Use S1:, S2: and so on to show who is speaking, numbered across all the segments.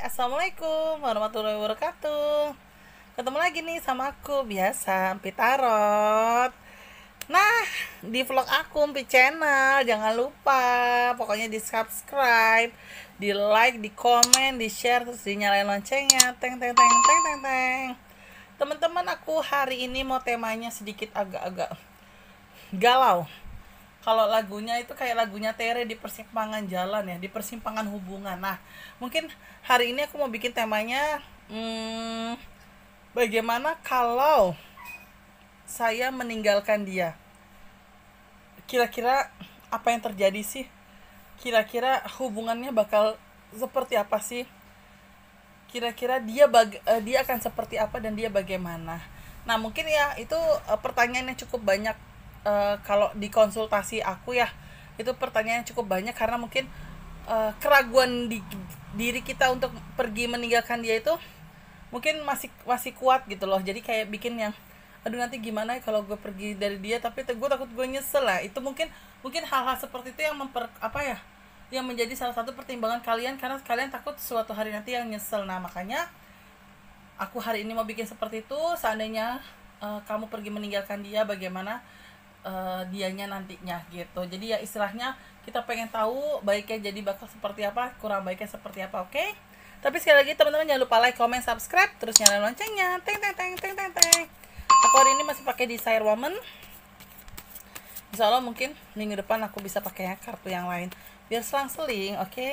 S1: Assalamualaikum warahmatullahi wabarakatuh. Ketemu lagi nih sama aku biasa, Mpi Tarot. Nah, di vlog aku Mpi Channel, jangan lupa pokoknya di subscribe, di like, di komen, di share, terus dinyalain loncengnya. Teng teng teng teng teng teng. Teman-teman, aku hari ini mau temanya sedikit agak-agak galau. Kalau lagunya itu kayak lagunya Tere, di persimpangan jalan ya, di persimpangan hubungan. Nah, mungkin hari ini aku mau bikin temanya, bagaimana kalau saya meninggalkan dia. Kira-kira apa yang terjadi sih? Kira-kira hubungannya bakal seperti apa sih? Kira-kira dia akan seperti apa dan dia bagaimana? Nah, mungkin ya itu pertanyaan yang cukup banyak. Kalau di konsultasi aku ya, itu pertanyaan yang cukup banyak karena mungkin keraguan di diri kita untuk pergi meninggalkan dia itu mungkin masih masih kuat gitu loh. Jadi kayak bikin yang, aduh nanti gimana ya kalau gue pergi dari dia, tapi gue takut gue nyesel lah. Itu mungkin mungkin hal-hal seperti itu yang yang menjadi salah satu pertimbangan kalian, karena kalian takut suatu hari nanti yang nyesel. Nah, makanya aku hari ini mau bikin seperti itu. Seandainya kamu pergi meninggalkan dia, bagaimana dianya nantinya gitu. Jadi ya istilahnya kita pengen tahu baiknya jadi bakal seperti apa, kurang baiknya seperti apa, oke? Tapi sekali lagi teman-teman, jangan lupa like, comment, subscribe, terus nyalain loncengnya. Teng teng teng teng teng teng. Aku hari ini masih pakai Desire Woman. Insya Allah mungkin minggu depan aku bisa pakai kartu yang lain biar selang-seling, oke?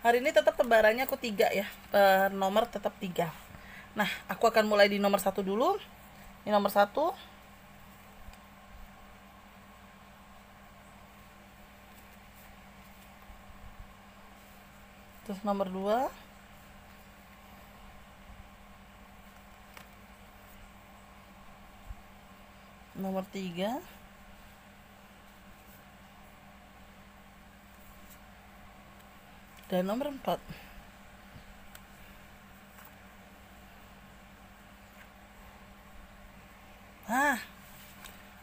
S1: Hari ini tetap tebarannya aku 3 ya, per nomor tetap 3. Nah, aku akan mulai di nomor 1 dulu. Ini nomor 1. Terus nomor 2. Nomor 3. Dan nomor 4. Nah,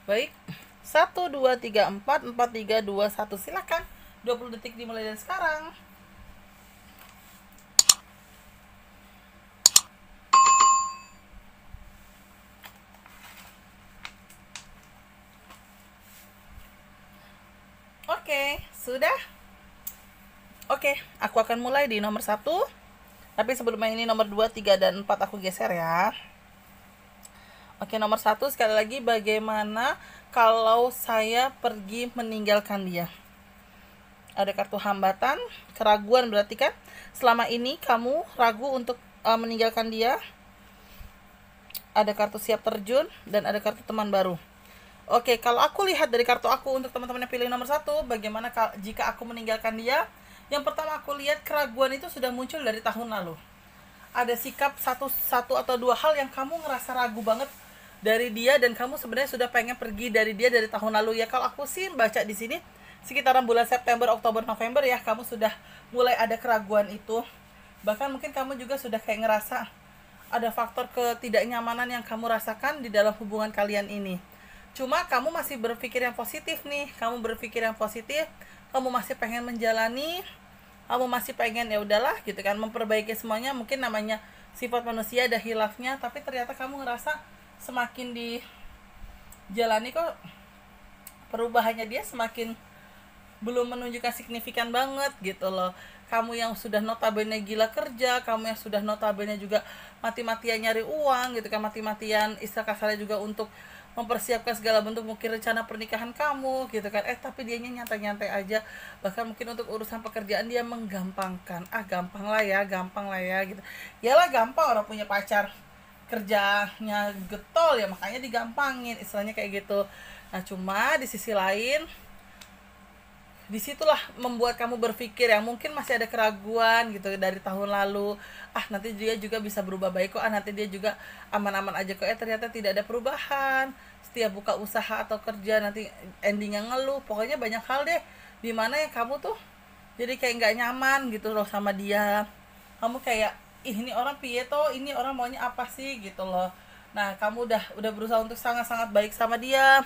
S1: baik. 1, 2, 3, 4, 4, 3, 2, 1. Silakan. 20 detik dimulai dari sekarang. Oke, sudah? Oke, aku akan mulai di nomor 1. Tapi sebelumnya ini nomor 2, 3, dan 4 aku geser ya. Oke, nomor 1 sekali lagi, bagaimana kalau saya pergi meninggalkan dia? Ada kartu hambatan, keraguan, berarti kan selama ini kamu ragu untuk meninggalkan dia. Ada kartu siap terjun dan ada kartu teman baru. Oke, kalau aku lihat dari kartu aku untuk teman-teman yang pilih nomor 1, bagaimana jika aku meninggalkan dia? Yang pertama aku lihat keraguan itu sudah muncul dari tahun lalu. Ada sikap satu atau dua hal yang kamu ngerasa ragu banget dari dia, dan kamu sebenarnya sudah pengen pergi dari dia dari tahun lalu ya. Kalau aku sih baca di sini sekitaran bulan September, Oktober, November ya, kamu sudah mulai ada keraguan itu. Bahkan mungkin kamu juga sudah kayak ngerasa ada faktor ketidaknyamanan yang kamu rasakan di dalam hubungan kalian ini. Cuma kamu masih berpikir yang positif nih, kamu berpikir yang positif, kamu masih pengen menjalani, kamu masih pengen ya udahlah gitu kan, memperbaiki semuanya. Mungkin namanya sifat manusia ada hilafnya, tapi ternyata kamu ngerasa semakin dijalani kok perubahannya dia semakin belum menunjukkan signifikan banget gitu loh. Kamu yang sudah notabene gila kerja, kamu yang sudah notabene juga mati-matian nyari uang gitu kan, mati-matian istilah kasarnya juga untuk mempersiapkan segala bentuk mungkin rencana pernikahan kamu gitu kan, tapi dianya nyantai-nyantai aja. Bahkan mungkin untuk urusan pekerjaan dia menggampangkan, gampang lah ya gitu. Yalah, gampang, orang punya pacar kerjanya getol ya, makanya digampangin, istilahnya kayak gitu. Nah, cuma di sisi lain, disitulah membuat kamu berpikir yang mungkin masih ada keraguan gitu dari tahun lalu. Nanti dia juga bisa berubah baik kok, nanti dia juga aman-aman aja kok. Ternyata tidak ada perubahan. Setiap buka usaha atau kerja nanti endingnya ngeluh. Pokoknya banyak hal deh dimana yang kamu tuh jadi kayak nggak nyaman gitu loh sama dia. Kamu kayak, ini orang piye toh, ini orang maunya apa sih gitu loh. Nah, kamu udah berusaha untuk sangat-sangat baik sama dia,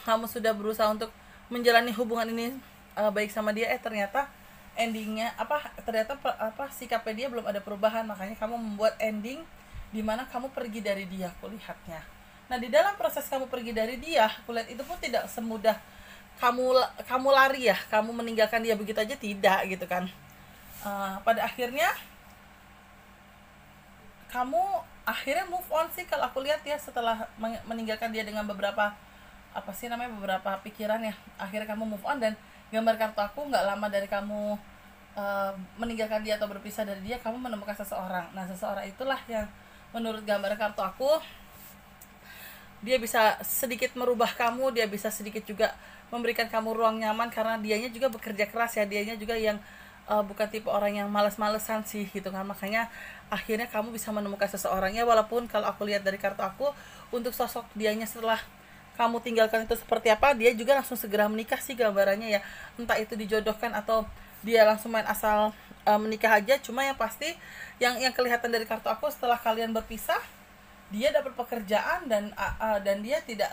S1: kamu sudah berusaha untuk menjalani hubungan ini baik sama dia, ternyata endingnya ternyata sikapnya dia belum ada perubahan, makanya kamu membuat ending dimana kamu pergi dari dia, aku lihatnya. Nah, di dalam proses kamu pergi dari dia, aku lihat itu pun tidak semudah kamu lari ya, kamu meninggalkan dia begitu aja, tidak gitu kan. Pada akhirnya kamu akhirnya move on sih kalau aku lihat ya, setelah meninggalkan dia dengan beberapa beberapa pikiran ya, akhirnya kamu move on. Dan gambar kartu aku, nggak lama dari kamu meninggalkan dia atau berpisah dari dia, kamu menemukan seseorang. Nah, seseorang itulah yang menurut gambar kartu aku, dia bisa sedikit merubah kamu, dia bisa sedikit juga memberikan kamu ruang nyaman, karena dianya juga bekerja keras ya, dianya juga yang bukan tipe orang yang malas-malesan sih gitu kan. Makanya akhirnya kamu bisa menemukan seseorangnya, walaupun kalau aku lihat dari kartu aku, untuk sosok dianya setelah kamu tinggalkan itu seperti apa, dia juga langsung segera menikah sih gambarannya ya. Entah itu dijodohkan atau dia langsung main asal menikah aja. Cuma yang pasti yang kelihatan dari kartu aku, setelah kalian berpisah, dia dapat pekerjaan dan dia tidak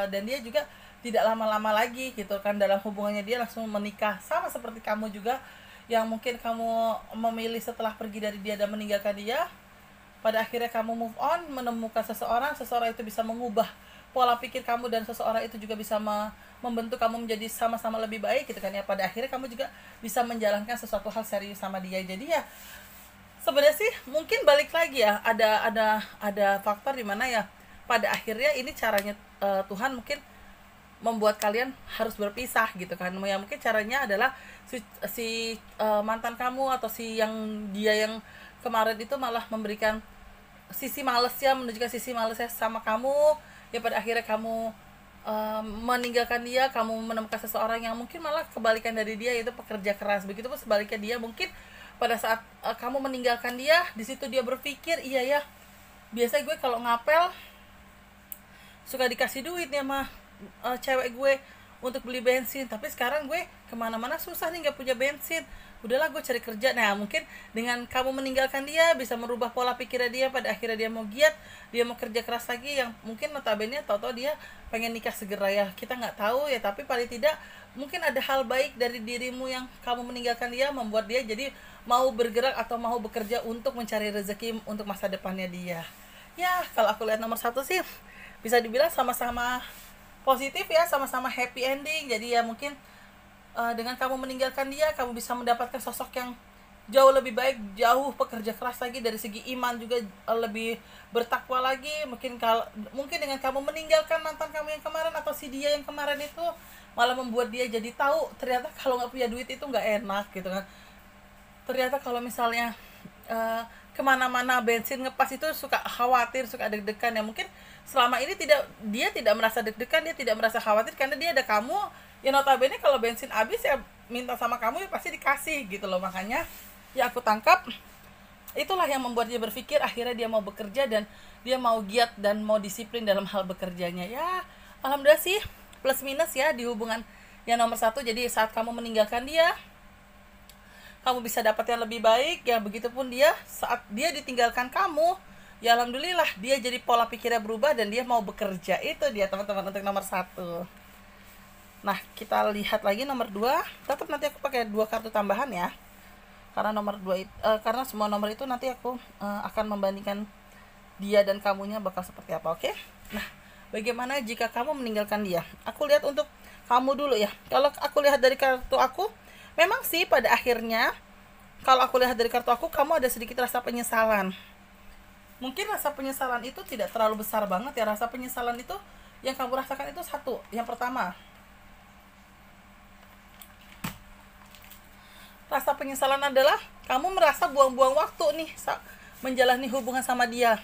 S1: dan dia juga tidak lama-lama lagi gitu kan dalam hubungannya, dia langsung menikah. Sama seperti kamu juga, yang mungkin kamu memilih setelah pergi dari dia dan meninggalkan dia, pada akhirnya kamu move on, menemukan seseorang itu bisa mengubah pola pikir kamu, dan seseorang itu juga bisa membentuk kamu menjadi sama-sama lebih baik gitu kan ya. Pada akhirnya kamu juga bisa menjalankan sesuatu hal serius sama dia. Jadi ya sebenarnya sih mungkin balik lagi ya, ada faktor di mana ya pada akhirnya ini caranya Tuhan mungkin membuat kalian harus berpisah gitu kan. Ya mungkin caranya adalah si mantan kamu atau dia yang kemarin itu malah memberikan sisi malesnya, menunjukkan sisi malesnya sama kamu ya. Pada akhirnya kamu meninggalkan dia, kamu menemukan seseorang yang mungkin malah kebalikan dari dia, yaitu pekerja keras. Begitupun sebaliknya, dia mungkin pada saat kamu meninggalkan dia, di situ dia berpikir, iya ya, biasa gue kalau ngapel suka dikasih duit nih sama cewek gue untuk beli bensin, tapi sekarang gue kemana-mana susah nih, nggak punya bensin, udahlah gue cari kerja. Nah, mungkin dengan kamu meninggalkan dia bisa merubah pola pikirnya dia, pada akhirnya dia mau giat, dia mau kerja keras lagi, yang mungkin notabene tau-tau dia pengen nikah segera ya, kita nggak tahu ya. Tapi paling tidak mungkin ada hal baik dari dirimu yang kamu meninggalkan dia, membuat dia jadi mau bergerak atau mau bekerja untuk mencari rezeki untuk masa depannya dia. Ya, kalau aku lihat nomor 1 sih bisa dibilang sama-sama positif ya, sama-sama happy ending. Jadi ya mungkin dengan kamu meninggalkan dia, kamu bisa mendapatkan sosok yang jauh lebih baik, jauh pekerja keras lagi, dari segi iman juga lebih bertakwa lagi. Mungkin dengan kamu meninggalkan mantan kamu yang kemarin atau si dia yang kemarin itu, malah membuat dia jadi tahu ternyata kalau nggak punya duit itu nggak enak gitu kan. Ternyata kalau misalnya kemana-mana bensin ngepas itu suka khawatir, suka deg-degan ya. Mungkin selama ini dia tidak merasa deg-degan, dia tidak merasa khawatir karena dia ada kamu. Ya notabene kalau bensin habis ya minta sama kamu ya pasti dikasih gitu loh. Makanya ya aku tangkap itulah yang membuat dia berpikir, akhirnya dia mau bekerja dan dia mau giat dan mau disiplin dalam hal bekerjanya. Ya alhamdulillah sih, plus minus ya di hubungan yang nomor 1. Jadi saat kamu meninggalkan dia, kamu bisa dapat yang lebih baik ya. Begitupun dia saat dia ditinggalkan kamu, ya alhamdulillah dia jadi pola pikirnya berubah dan dia mau bekerja. Itu dia teman-teman untuk nomor 1. Nah, kita lihat lagi nomor 2. Tetap nanti aku pakai 2 kartu tambahan ya, karena nomor 2 karena semua nomor itu nanti aku akan membandingkan dia dan kamunya bakal seperti apa. Oke? Nah, bagaimana jika kamu meninggalkan dia? Aku lihat untuk kamu dulu ya. Kalau aku lihat dari kartu aku, memang sih pada akhirnya kalau aku lihat dari kartu aku, kamu ada sedikit rasa penyesalan. Mungkin rasa penyesalan itu tidak terlalu besar banget ya. Rasa penyesalan itu yang kamu rasakan itu 1. Yang pertama, rasa penyesalan adalah kamu merasa buang-buang waktu nih menjalani hubungan sama dia.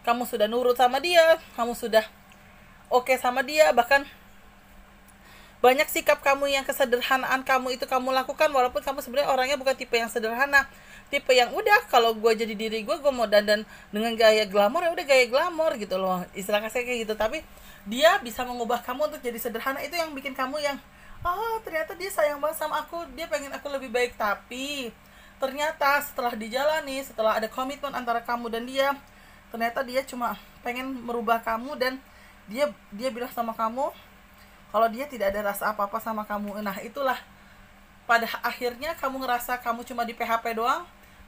S1: Kamu sudah nurut sama dia, kamu sudah oke sama dia, bahkan banyak sikap kamu yang kesederhanaan kamu itu kamu lakukan, walaupun kamu sebenarnya orangnya bukan tipe yang sederhana, tipe yang udah kalau gue jadi diri gue mau dandan dengan gaya glamor, ya udah gaya glamor gitu loh, istilah kasarnya kayak gitu. Tapi dia bisa mengubah kamu untuk jadi sederhana, itu yang bikin kamu yang ternyata dia sayang banget sama aku, dia pengen aku lebih baik. Tapi ternyata setelah dijalani, setelah ada komitmen antara kamu dan dia, ternyata dia cuma pengen merubah kamu, dan dia bilang sama kamu kalau dia tidak ada rasa apa-apa sama kamu. Nah, itulah pada akhirnya kamu ngerasa kamu cuma di PHP doang,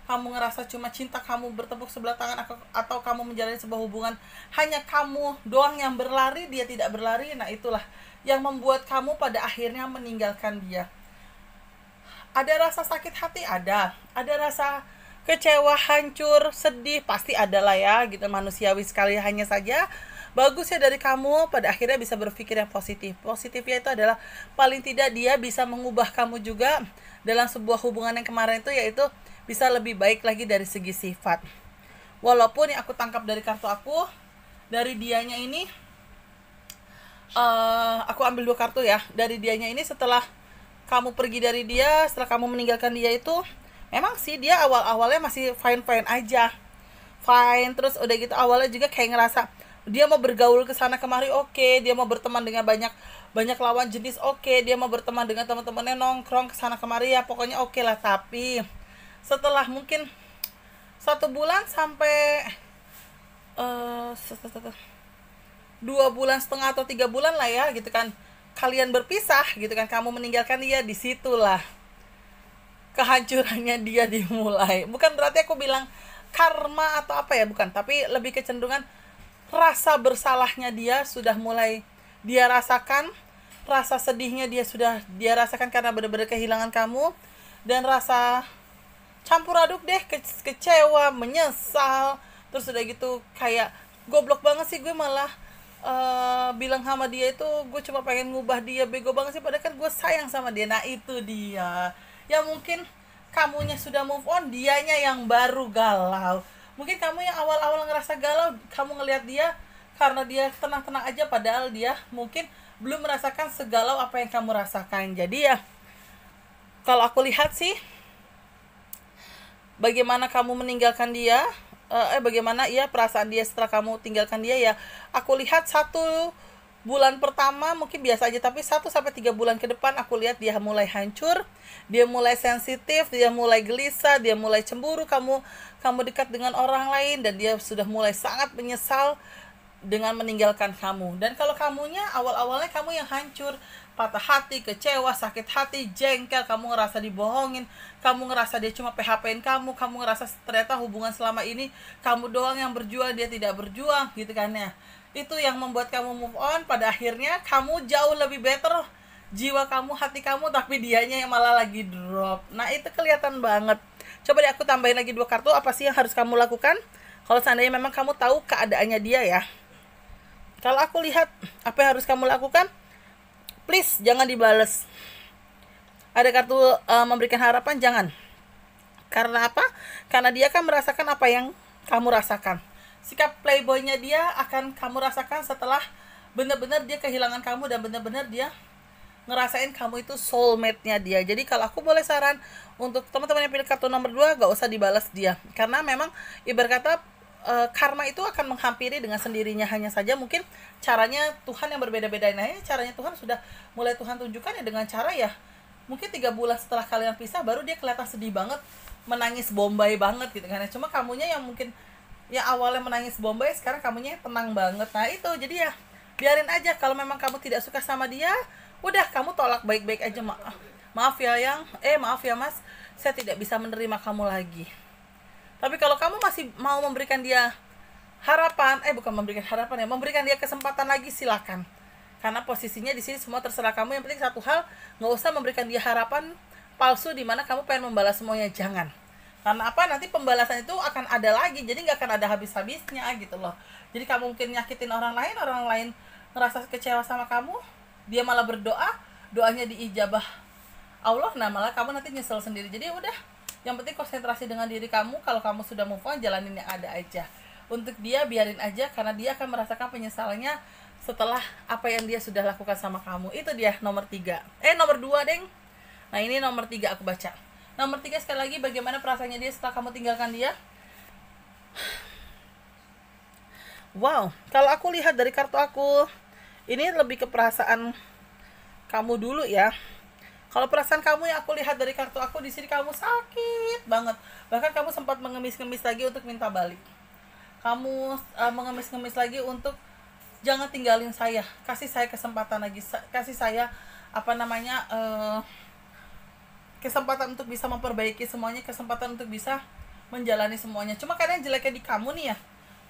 S1: kamu ngerasa cuma cinta kamu bertepuk sebelah tangan, atau kamu menjalani sebuah hubungan hanya kamu doang yang berlari, dia tidak berlari. Nah itulah yang membuat kamu pada akhirnya meninggalkan dia. Ada rasa sakit hati, ada rasa kecewa, hancur, sedih, pasti ada lah ya gitu, manusiawi sekali. Hanya saja bagus ya dari kamu pada akhirnya bisa berpikir yang positif. Positifnya itu adalah paling tidak dia bisa mengubah kamu juga dalam sebuah hubungan yang kemarin itu, yaitu bisa lebih baik lagi dari segi sifat. Walaupun yang aku tangkap dari kartu aku, dari dianya ini, aku ambil 2 kartu ya. Dari dianya ini, setelah kamu pergi dari dia, setelah kamu meninggalkan dia itu, memang sih dia awal-awalnya masih fine-fine aja, fine. Terus udah gitu awalnya juga kayak ngerasa dia mau bergaul ke sana kemari, oke. Dia mau berteman dengan banyak lawan jenis, oke. Dia mau berteman dengan teman-temannya, nongkrong ke sana kemari, ya pokoknya oke lah. Tapi setelah mungkin 1 bulan sampai 2,5 bulan atau 3 bulan lah ya gitu kan, kalian berpisah gitu kan, kamu meninggalkan dia, disitulah kehancurannya dia dimulai. Bukan berarti aku bilang karma atau apa ya, bukan, tapi lebih kecenderungan rasa bersalahnya dia sudah mulai dia rasakan, rasa sedihnya dia sudah dia rasakan karena benar-benar kehilangan kamu, dan rasa campur aduk deh, kecewa, menyesal. Terus udah gitu kayak goblok banget sih gue malah bilang sama dia itu gue cuma pengen ngubah dia, bego banget sih padahal kan gue sayang sama dia. Nah itu dia ya, mungkin kamunya sudah move on, dianya yang baru galau. Mungkin kamu yang awal-awal ngerasa galau, kamu ngelihat dia karena dia tenang-tenang aja, padahal dia mungkin belum merasakan segalau apa yang kamu rasakan. Jadi ya, kalau aku lihat sih, bagaimana kamu meninggalkan dia, bagaimana ya perasaan dia setelah kamu tinggalkan dia, ya aku lihat 1 bulan pertama mungkin biasa aja, tapi 1-3 bulan ke depan aku lihat dia mulai hancur, dia mulai sensitif, dia mulai gelisah, dia mulai cemburu kamu dekat dengan orang lain, dan dia sudah mulai sangat menyesal dengan meninggalkan kamu. Dan kalau kamunya awal-awalnya kamu yang hancur, patah hati, kecewa, sakit hati, jengkel, kamu ngerasa dibohongin, kamu ngerasa dia cuma PHP-in kamu ngerasa ternyata hubungan selama ini kamu doang yang berjuang, dia tidak berjuang gitu kan ya. Itu yang membuat kamu move on, pada akhirnya kamu jauh lebih better, jiwa kamu, hati kamu, tapi dianya yang malah lagi drop. Nah itu kelihatan banget. Coba deh aku tambahin lagi 2 kartu, apa sih yang harus kamu lakukan kalau seandainya memang kamu tahu keadaannya dia ya. Kalau aku lihat apa yang harus kamu lakukan, please jangan dibales. Ada kartu memberikan harapan, jangan. Karena apa? Karena dia akan merasakan apa yang kamu rasakan. Sikap playboynya dia akan kamu rasakan setelah benar-benar dia kehilangan kamu, dan benar-benar dia ngerasain kamu itu soulmate-nya dia. Jadi kalau aku boleh saran untuk teman-teman yang pilih kartu nomor 2, gak usah dibalas dia. Karena memang ibarat kata karma itu akan menghampiri dengan sendirinya. Hanya saja mungkin caranya Tuhan yang berbeda-beda. Nah caranya Tuhan sudah mulai Tuhan tunjukkan ya, dengan cara ya mungkin 3 bulan setelah kalian pisah baru dia kelihatan sedih banget, menangis bombay banget gitu kan. Cuma kamunya yang mungkin ya awalnya menangis bombay, sekarang kamunya tenang banget. Nah itu jadi ya biarin aja. Kalau memang kamu tidak suka sama dia, udah kamu tolak baik-baik aja. Maaf ya maaf ya mas, saya tidak bisa menerima kamu lagi. Tapi kalau kamu masih mau memberikan dia harapan, bukan memberikan harapan ya, memberikan dia kesempatan lagi, silakan. Karena posisinya di sini semua terserah kamu. Yang penting satu hal, nggak usah memberikan dia harapan palsu di mana kamu pengen membalas semuanya, jangan. Karena apa? Nanti pembalasan itu akan ada lagi, jadi nggak akan ada habis-habisnya gitu loh. Jadi kamu mungkin nyakitin orang lain ngerasa kecewa sama kamu, dia malah berdoa, doanya diijabah Allah, nah malah kamu nanti nyesel sendiri. Jadi udah, yang penting konsentrasi dengan diri kamu. Kalau kamu sudah move on, jalanin yang ada aja. Untuk dia biarin aja, karena dia akan merasakan penyesalannya setelah apa yang dia sudah lakukan sama kamu. Itu dia nomor 3. Nomor 2 deng. Nah ini nomor 3 aku baca. Nomor 3 sekali lagi, bagaimana perasaannya dia setelah kamu tinggalkan dia. Wow, kalau aku lihat dari kartu aku, ini lebih ke perasaan kamu dulu ya. Kalau perasaan kamu yang aku lihat dari kartu aku, di sini kamu sakit banget. Bahkan kamu sempat mengemis-ngemis lagi untuk minta balik. Kamu mengemis-ngemis lagi untuk jangan tinggalin saya, kasih saya kesempatan lagi, kasih saya kesempatan untuk bisa memperbaiki semuanya, kesempatan untuk bisa menjalani semuanya. Cuma kadang jeleknya di kamu nih ya,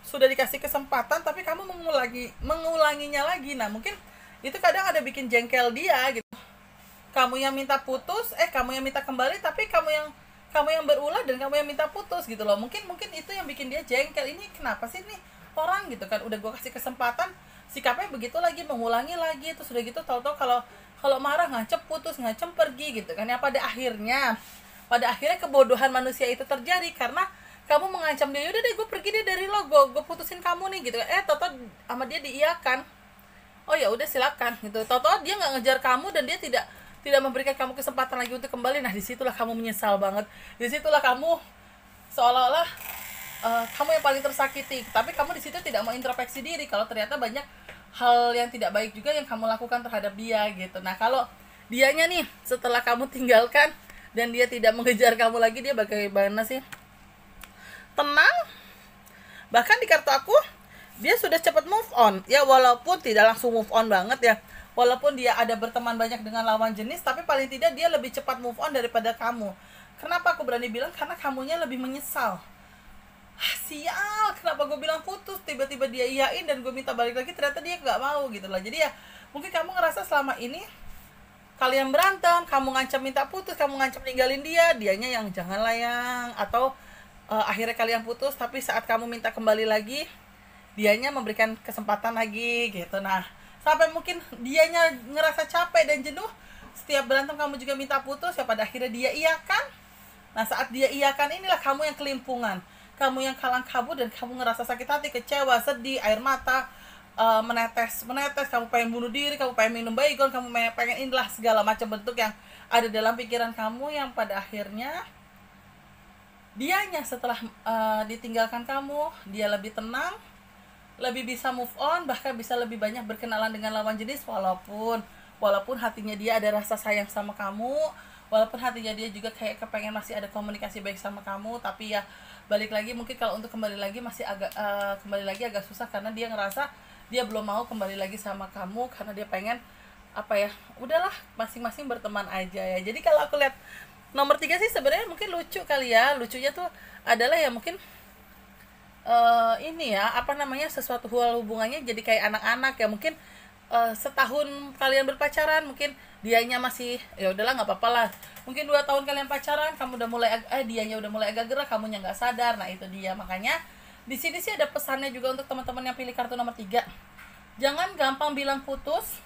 S1: sudah dikasih kesempatan tapi kamu mengulanginya lagi. Nah mungkin itu kadang ada bikin jengkel dia gitu. Kamu yang minta putus, kamu yang minta kembali, tapi kamu yang berulah dan kamu yang minta putus gitu loh. Mungkin itu yang bikin dia jengkel. Ini kenapa sih nih orang gitu kan, udah gue kasih kesempatan sikapnya begitu lagi, mengulangi lagi. Terus udah gitu tahu-tahu kalau marah ngancem putus, ngancem pergi gitu kan. Ya pada akhirnya kebodohan manusia itu terjadi karena kamu mengancam dia, udah deh gue pergi deh dari lo, gue putusin kamu nih gitu. Tahu-tahu sama dia diiyakan, oh ya udah silakan gitu. Tahu-tahu dia nggak ngejar kamu dan dia tidak memberikan kamu kesempatan lagi untuk kembali. Nah disitulah kamu menyesal banget, disitulah kamu seolah-olah kamu yang paling tersakiti. Tapi kamu di situ tidak mau introspeksi diri kalau ternyata banyak hal yang tidak baik juga yang kamu lakukan terhadap dia gitu. Nah kalau dianya nih setelah kamu tinggalkan dan dia tidak mengejar kamu lagi, dia bagaimana sih? Tenang. Bahkan di kartu aku dia sudah cepat move on ya, walaupun tidak langsung move on banget ya, walaupun dia ada berteman banyak dengan lawan jenis, tapi paling tidak dia lebih cepat move on daripada kamu. Kenapa aku berani bilang? Karena kamunya lebih menyesal. Sial, kenapa gue bilang putus, tiba-tiba dia iyain dan gue minta balik lagi, ternyata dia gak mau gitu lah. Jadi ya mungkin kamu ngerasa selama ini kalian berantem, kamu ngancam minta putus, kamu ngancam ninggalin dia, dianya yang janganlah yang, atau akhirnya kalian putus, tapi saat kamu minta kembali lagi dianya memberikan kesempatan lagi gitu. Nah sampai mungkin dianya ngerasa capek dan jenuh, setiap berantem kamu juga minta putus, ya pada akhirnya dia iyakan. Nah saat dia iyakan inilah kamu yang kelimpungan, kamu yang kalang kabut, dan kamu ngerasa sakit hati, kecewa, sedih, air mata menetes, kamu pengen bunuh diri, kamu pengen minum baygon, kamu pengen inilah segala macam bentuk yang ada dalam pikiran kamu, yang pada akhirnya dianya setelah ditinggalkan kamu, dia lebih tenang, lebih bisa move on, bahkan bisa lebih banyak berkenalan dengan lawan jenis, walaupun hatinya dia ada rasa sayang sama kamu, walaupun hatinya dia juga kayak kepengen masih ada komunikasi baik sama kamu. Tapi ya balik lagi, mungkin kalau untuk kembali lagi masih agak susah, karena dia ngerasa dia belum mau kembali lagi sama kamu, karena dia pengen udahlah masing-masing berteman aja ya. Jadi kalau aku lihat nomor 3 sih sebenarnya mungkin lucu kali ya. Lucunya tuh adalah ya mungkin ini ya sesuatu hubungannya jadi kayak anak-anak ya. Mungkin setahun kalian berpacaran, mungkin dianya masih ya udahlah nggak apa-apa lah. Mungkin 2 tahun kalian pacaran, kamu udah mulai dianya udah mulai agak gerak, kamunya nggak sadar. Nah itu dia, makanya di sini sih ada pesannya juga untuk teman-teman yang pilih kartu nomor 3. Jangan gampang bilang putus,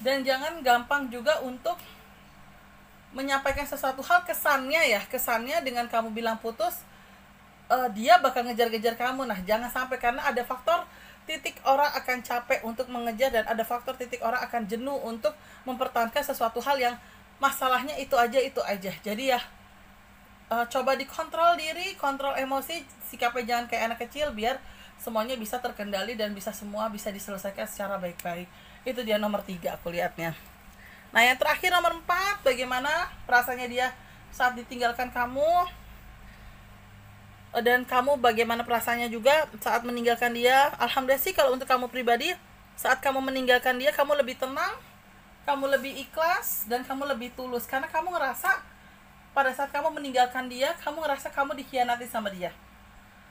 S1: dan jangan gampang juga untuk menyampaikan sesuatu hal. Kesannya dengan kamu bilang putus, dia bakal ngejar-ngejar kamu. Nah jangan sampai, karena ada faktor titik orang akan capek untuk mengejar, dan ada faktor titik orang akan jenuh untuk mempertahankan sesuatu hal yang masalahnya itu aja. Jadi ya coba dikontrol diri, kontrol emosi, sikapnya jangan kayak anak kecil, biar semuanya bisa terkendali dan semua bisa diselesaikan secara baik-baik. Itu dia nomor 3 aku lihatnya. Nah yang terakhir nomor 4, bagaimana perasaannya dia saat ditinggalkan kamu, dan kamu bagaimana perasaannya juga saat meninggalkan dia. Alhamdulillah sih kalau untuk kamu pribadi, saat kamu meninggalkan dia, kamu lebih tenang, kamu lebih ikhlas, dan kamu lebih tulus. Karena kamu ngerasa pada saat kamu meninggalkan dia, kamu ngerasa kamu dikhianati sama dia.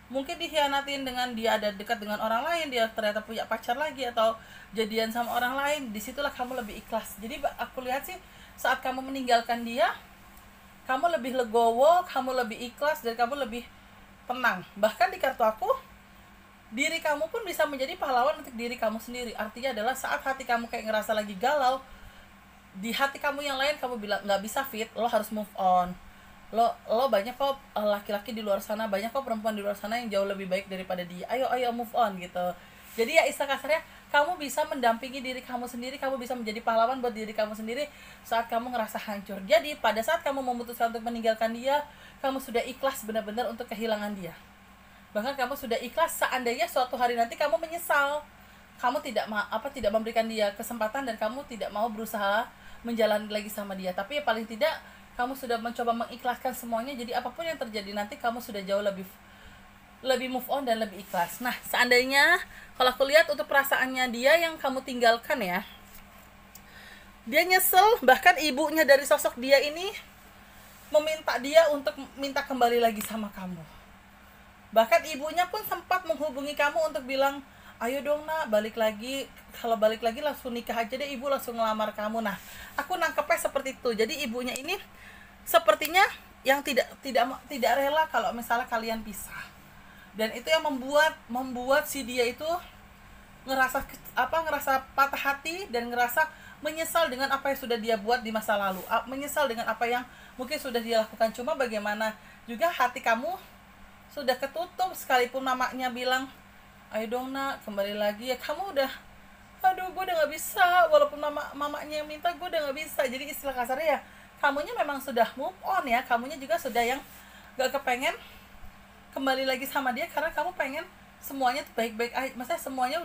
S1: Mungkin dikhianatin dengan dia ada dekat dengan orang lain, dia ternyata punya pacar lagi, atau jadian sama orang lain. Disitulah kamu lebih ikhlas. Jadi aku lihat sih saat kamu meninggalkan dia, kamu lebih legowo, kamu lebih ikhlas, dan kamu lebih tenang. Bahkan di kartu aku, diri kamu pun bisa menjadi pahlawan untuk diri kamu sendiri. Artinya adalah saat hati kamu kayak ngerasa lagi galau, di hati kamu yang lain kamu bilang nggak bisa fit, lo harus move on. Lo banyak kok laki-laki di luar sana, banyak kok perempuan di luar sana yang jauh lebih baik daripada dia. Ayo move on gitu. Jadi ya istilah kasarnya, kamu bisa mendampingi diri kamu sendiri, kamu bisa menjadi pahlawan buat diri kamu sendiri saat kamu ngerasa hancur. Jadi pada saat kamu memutuskan untuk meninggalkan dia, kamu sudah ikhlas benar-benar untuk kehilangan dia. Bahkan kamu sudah ikhlas seandainya suatu hari nanti kamu menyesal, kamu tidak memberikan dia kesempatan, dan kamu tidak mau berusaha menjalani lagi sama dia. Tapi ya paling tidak kamu sudah mencoba mengikhlaskan semuanya. Jadi apapun yang terjadi nanti, kamu sudah jauh lebih move on dan lebih ikhlas. Nah seandainya kalau aku lihat untuk perasaannya dia yang kamu tinggalkan ya, Dia nyesel, bahkan ibunya dari sosok dia ini meminta dia untuk minta kembali lagi sama kamu. Bahkan ibunya pun sempat menghubungi kamu untuk bilang, ayo dong nak, balik lagi. Kalau balik lagi langsung nikah aja deh, ibu langsung ngelamar kamu. Nah, aku nangkepnya seperti itu. Jadi ibunya ini sepertinya yang tidak rela kalau misalnya kalian pisah. Dan itu yang membuat si dia itu ngerasa patah hati dan ngerasa menyesal dengan apa yang sudah dia buat di masa lalu, menyesal dengan apa yang mungkin sudah dia lakukan. Cuma bagaimana juga hati kamu sudah ketutup, sekalipun mamanya bilang ayo dong nak kembali lagi, ya kamu udah, aduh gue udah nggak bisa, walaupun mamanya yang minta, gue udah nggak bisa. Jadi istilah kasarnya ya, kamunya memang sudah move on ya, kamunya juga sudah yang gak kepengen kembali lagi sama dia, karena kamu pengen semuanya tuh baik-baik aja, maksudnya semuanya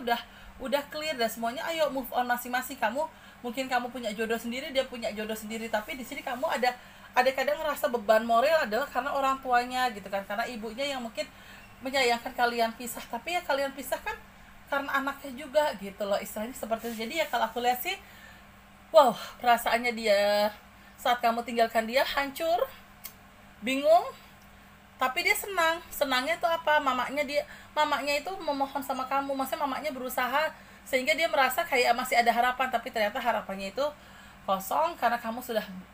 S1: udah clear dan semuanya ayo move on masing-masing. Mungkin kamu punya jodoh sendiri, dia punya jodoh sendiri, tapi di sini kamu ada kadang ngerasa beban moral adalah karena orang tuanya gitu kan, karena ibunya yang mungkin menyayangkan kalian pisah, tapi ya kalian pisah kan karena anaknya juga gitu loh, istilahnya seperti itu. Jadi ya kalau aku lihat sih, wow, perasaannya dia saat kamu tinggalkan dia hancur, bingung, tapi dia senangnya tuh apa, mamanya itu memohon sama kamu, maksudnya mamanya berusaha sehingga dia merasa kayak masih ada harapan, tapi ternyata harapannya itu kosong karena kamu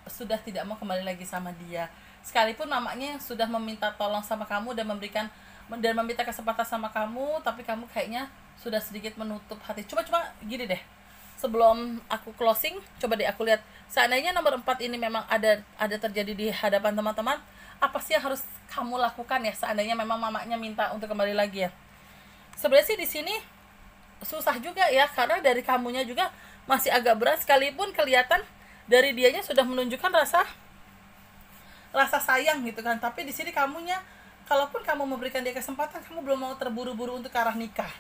S1: sudah tidak mau kembali lagi sama dia. Sekalipun mamanya sudah meminta tolong sama kamu dan meminta kesempatan sama kamu, tapi kamu kayaknya sudah sedikit menutup hati. Coba gini deh, sebelum aku closing, coba deh aku lihat, seandainya nomor 4 ini memang ada terjadi di hadapan teman-teman, apa sih yang harus kamu lakukan ya seandainya memang mamanya minta untuk kembali lagi ya? Sebenarnya sih di sini susah juga ya, karena dari kamunya juga masih agak berat, sekalipun kelihatan dari dianya sudah menunjukkan rasa sayang gitu kan, tapi di sini kamunya, kalaupun kamu memberikan dia kesempatan, kamu belum mau terburu-buru untuk ke arah nikah.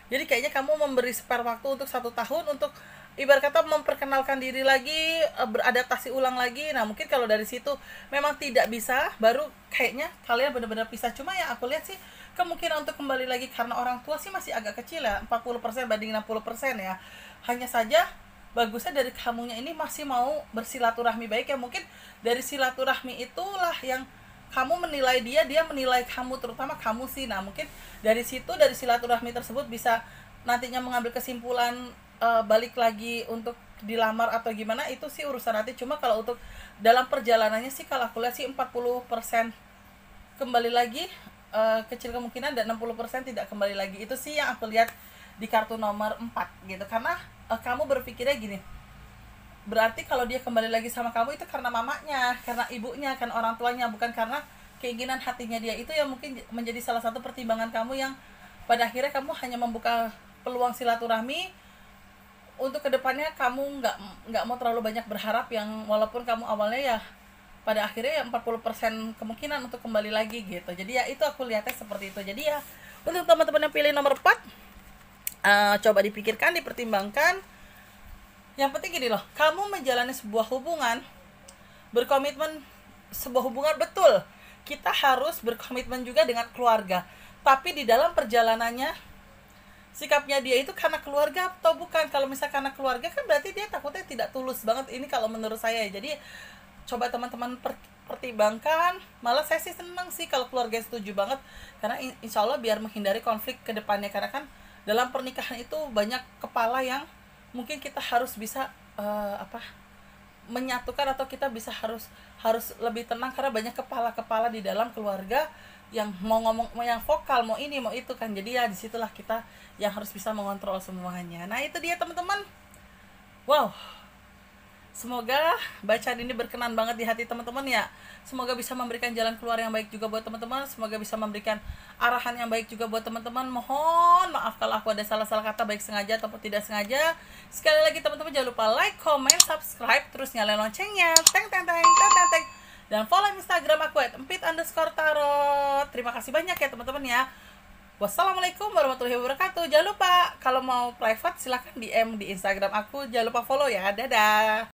S1: Jadi kayaknya kamu memberi spare waktu untuk 1 tahun untuk ibarat kata memperkenalkan diri lagi, beradaptasi ulang lagi. Nah mungkin kalau dari situ memang tidak bisa, baru kayaknya kalian benar-benar pisah. Cuma yang aku lihat sih, kemungkinan untuk kembali lagi karena orang tua sih masih agak kecil ya, 40% banding 60% ya. Hanya saja bagusnya dari kamunya ini masih mau bersilaturahmi baik ya, mungkin dari silaturahmi itulah yang kamu menilai dia menilai kamu, terutama kamu sih. Nah mungkin dari situ, dari silaturahmi tersebut bisa nantinya mengambil kesimpulan balik lagi untuk dilamar atau gimana, itu sih urusan nanti. Cuma kalau untuk dalam perjalanannya sih, kalau aku lihat sih 40% kembali lagi, kecil kemungkinan, dan 60% tidak kembali lagi. Itu sih yang aku lihat di kartu nomor 4 gitu. Karena kamu berpikirnya gini, berarti kalau dia kembali lagi sama kamu itu karena mamanya, karena ibunya, karena orang tuanya, bukan karena keinginan hatinya dia. Itu yang mungkin menjadi salah satu pertimbangan kamu, yang pada akhirnya kamu hanya membuka peluang silaturahmi. Untuk kedepannya kamu nggak mau terlalu banyak berharap, yang walaupun kamu awalnya ya pada akhirnya ya 40% kemungkinan untuk kembali lagi gitu. Jadi ya itu aku lihatnya seperti itu. Jadi ya untuk teman-teman yang pilih nomor 4, coba dipikirkan, dipertimbangkan. Yang penting gini loh, kamu menjalani sebuah hubungan, berkomitmen sebuah hubungan, betul, kita harus berkomitmen juga dengan keluarga. Tapi di dalam perjalanannya, sikapnya dia itu karena keluarga atau bukan. Kalau misalnya karena keluarga kan berarti dia takutnya tidak tulus banget. Ini kalau menurut saya. Jadi coba teman-teman pertimbangkan. Malah saya sih senang sih kalau keluarga setuju banget, karena insya Allah biar menghindari konflik ke depannya. Karena kan dalam pernikahan itu banyak kepala yang mungkin kita harus bisa menyatukan, atau kita bisa harus lebih tenang, karena banyak kepala-kepala di dalam keluarga yang mau ngomong, yang vokal, mau ini mau itu kan. Jadi ya disitulah kita yang harus bisa mengontrol semuanya. Nah itu dia teman-teman. Wow, semoga bacaan ini berkenan banget di hati teman-teman ya. Semoga bisa memberikan jalan keluar yang baik juga buat teman-teman. Semoga bisa memberikan arahan yang baik juga buat teman-teman. Mohon maaf kalau aku ada salah-salah kata, baik sengaja ataupun tidak sengaja. Sekali lagi teman-teman, jangan lupa like, comment, subscribe, terus nyalain loncengnya, teng. Dan follow Instagram aku @empit_tarot. Terima kasih banyak ya teman-teman ya. Wassalamualaikum warahmatullahi wabarakatuh. Jangan lupa kalau mau private silahkan DM di Instagram aku. Jangan lupa follow ya. Dadah.